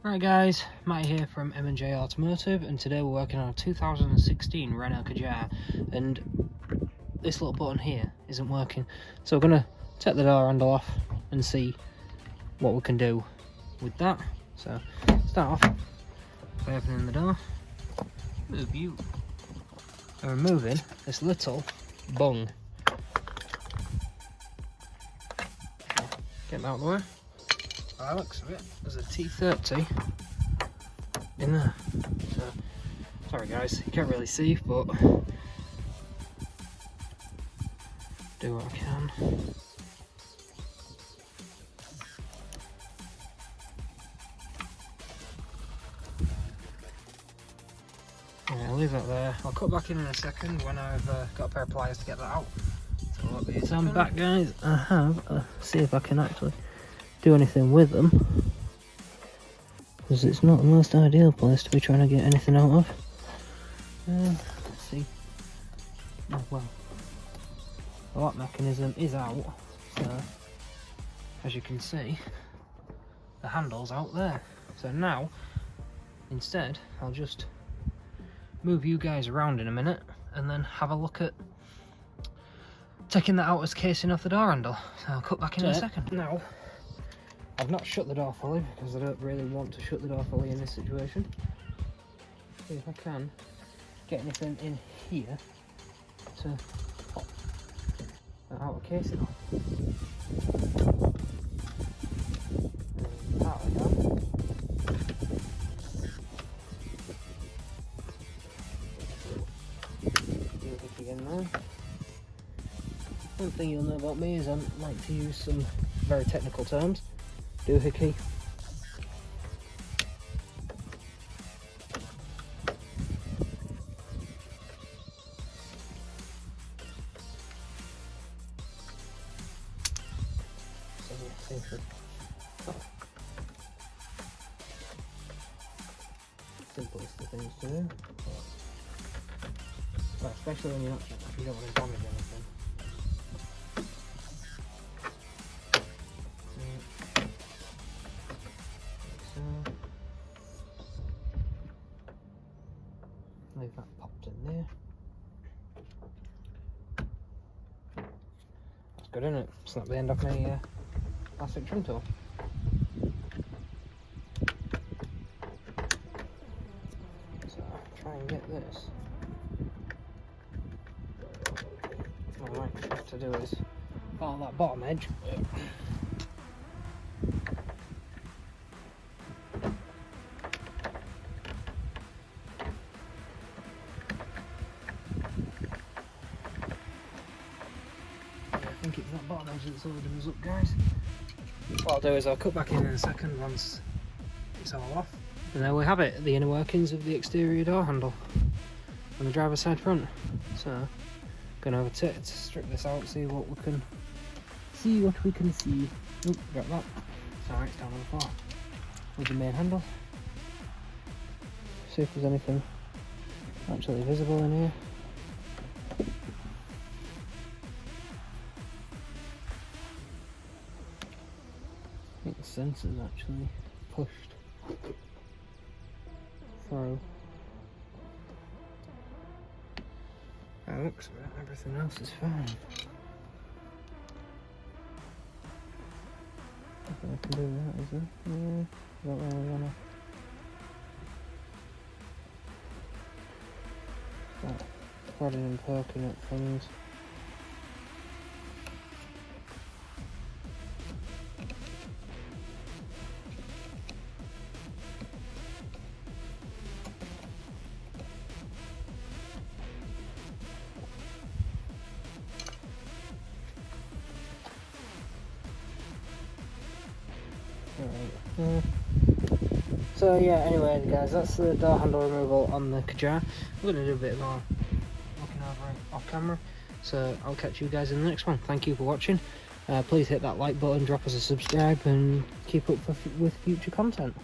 Right guys, Matt here from M&J Automotive, and today we're working on a 2016 Renault Kadjar, and this little button here isn't working, so we're going to take the door handle off and see what we can do with that. So start off by opening the door, and removing this little bung. Get them out of the way. By the looks of it, there's a T30 in there. So, sorry guys, you can't really see, but do what I can. Yeah, I'll leave that there. I'll cut back in a second when I've got a pair of pliers to get that out. So I'm back guys. I have, see if I can actually do anything with them, because it's not the most ideal place to be trying to get anything out of. Let's see. Oh well, the lock mechanism is out, so as you can see, the handle's out there. So now, instead, I'll just move you guys around in a minute and then have a look at taking that out as casing off the door handle. So I'll cut back in a second. Now, I've not shut the door fully because I don't really want to shut the door fully in this situation. See if I can get anything in here to pop that outer casing off. That we go. Again there. One thing you'll know about me is I like to use some very technical terms. Doohickey. Simplest of things to do. Well, especially when you don't want to damage anything. Leave that popped in there. That's good, isn't it? Snap the end off my plastic trim tool. So try and get this. What I might have to do is file that bottom edge. I think it's that bottom edge that's holding us up, guys. What I'll do is I'll cut back in a second once it's all off. And there we have it, the inner workings of the exterior door handle on the driver's side front. So, gonna have a tip to strip this out, see what we can see. Oop, got that. It's alright, it's down on the floor. With the main handle. See if there's anything actually visible in here. I think the sensor's actually pushed through. That looks of it, everything else is fine. Nothing I can do with that, is there? Yeah, don't really wanna start prodding and poking at things. So yeah, anyway guys, that's the door handle removal on the Kadjar. We're going to do a bit more looking over it off camera, so I'll catch you guys in the next one. Thank you for watching. Please hit that like button, drop us a subscribe, and keep up with future content.